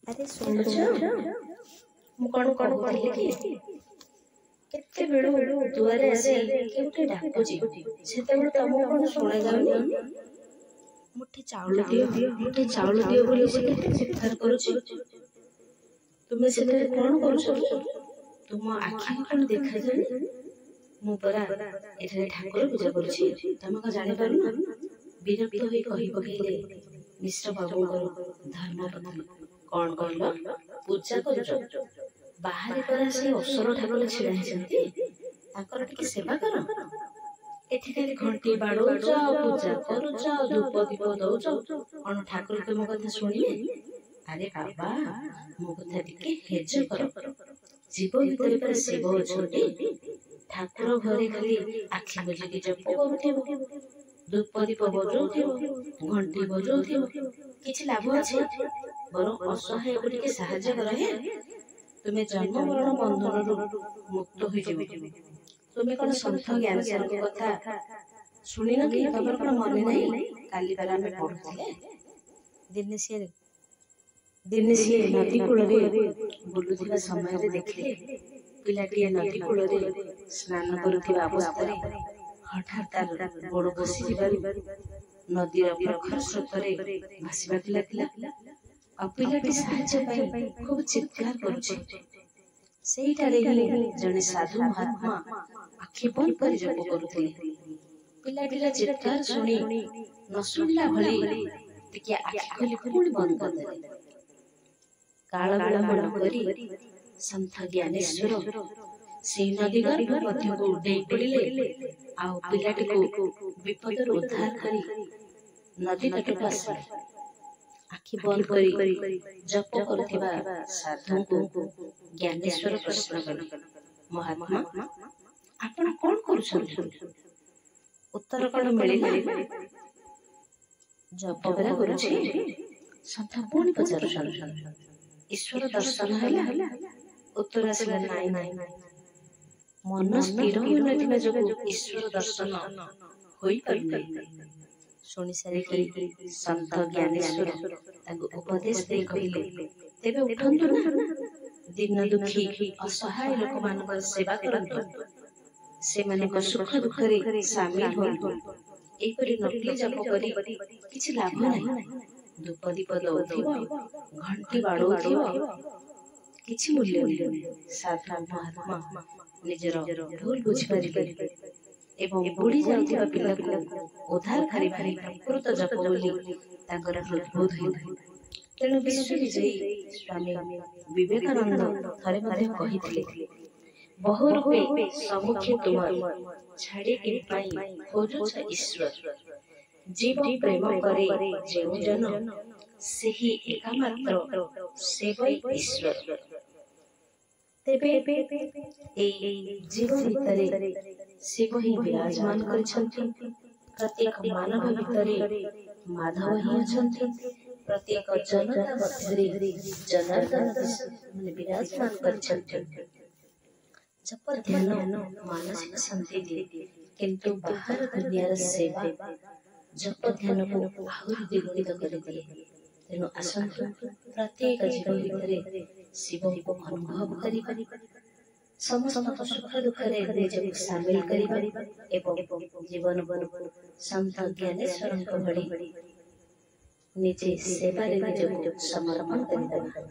अरे शुणुच कौन कौन कहली कि केते बेड़ू दुआरे आसी के उठे डाकुची सेतेबेले तुमको कौन शुणा जाउनी मुठे चाउल दियो बोली से केते चित्कार करूची तुमे सेते कौन करूछ तुम आखि कौन देखा जाए मु परा एठारे ठाकुर पूजा करूची तुम को जानि पारुना विरक्त होई कहि पकेले मिश्र बाबू धर्मपत्नी कौन कहल पूजा करूछ बाहरी परा से अवसर ठाकुर छिड़ा हिसंती ताकर टिके सेवा कर एठी खाली घंटी बाड़ौच पूजा करूच धूप दीप दौच कौन ठाकुर तुम कथा शुणिले अरे बाबा मो कथा टिके हेज कर जीव भितर पर शिव अछंती ठाकुर घरे खाली आखि बुझिकी जप करूथिबो धूप दीप बजौथिबो घंटी बजौथिबो किछि लाभ अछि बरं असहाय को टिके साहाय्य कर हे तुमे जन्म मरण बंधन मुक्त होई जेबो तुमे कोन संत ज्ञान सर को कथा सुनिन कि तबर कोन मने नाही काली बार में पढुथिले दिने से नदी कूल रे बुलुथिबा समय रे देखले पिलाटिए नदी कूल रे स्नान करुथिबा अवस्था रे हठात तार गोड़ खसी जिबारु नदी रे प्रखर स्रोत रे भासीबा लागला पिलाटी साहाय्य पाई खूब चित्कार करुछि सेहिटारे ही जने साधु महात्मा आखि बंद कर जप करुथिले पिलाटीरा चित्कार सुनी न सुनला भली टिके आखि खोली पुणी बंद कर देले काल विलंब करी संत ज्ञानेश्वर से नदी गर्भ मध्य को उड़े पड़िले आ पिलाटी को विपद उद्धार करी नदी तट पास आखि बंद करी जप करुथिबा साधु को ज्ञानेश्वर प्रश्न कले महात्मा आपण कोन करूछन उत्तर कोन मिलिला जप बेला करूछि संत पुणी पचारुछन ईश्वर दर्शन हैला उत्तर आसला नाई मन स्थिर होई नथिबा जो ईश्वर दर्शन होई परिले सुनि सारी कि संत ज्ञानेश्वर ताको उपदेश दे कहिले तेबे उठंतु ना दिन दुखी असहाय लोक मानकर सेवा करंतु से मानक सुख दुख रे शामिल होंतु एपरि नकली जप करी किछि लाभ नाही धूप दीप दौथिबो घंटी बाड़ौथिबो किछि मूल्य नाही साधु महात्मा निजर भूल बुझि परिले एवं बुड़ी जाउथिबा पिला को उद्धार करि भारी प्रकृत जप बोली ताकर हृदबोध होई तेणु विश्व विजयी स्वामी विवेकानंद थरे मध्ये कहिथिले बहु रूपे सम्मुखे तुम छाड़ी के पाई खोजुछ ईश्वर जीव प्रेम करे जेउ जन सेही एकमात्र सेवई ईश्वर तेबे एई जीव भितरे शिव ही विराजमान करछन्ति प्रत्येक मानव भितरे माधव ही अछन्ति प्रत्येक जनता मध्यरे जनार्दन विराजमान करछन्ति जप ध्यान मानसिक शांति दे किंतु बाहर दुनियार सेवा जप ध्यान को आहुरी द्विगुणित कर दिए तेणु आसंतु प्रत्येक जीव भितरे शिव को अनुभव करि समस्त सुख दुख रे निजक शामिल करिबा एवं जीवन संत ज्ञानेश्वर भली निजे सेवा रे निजक समर्पण करिबा।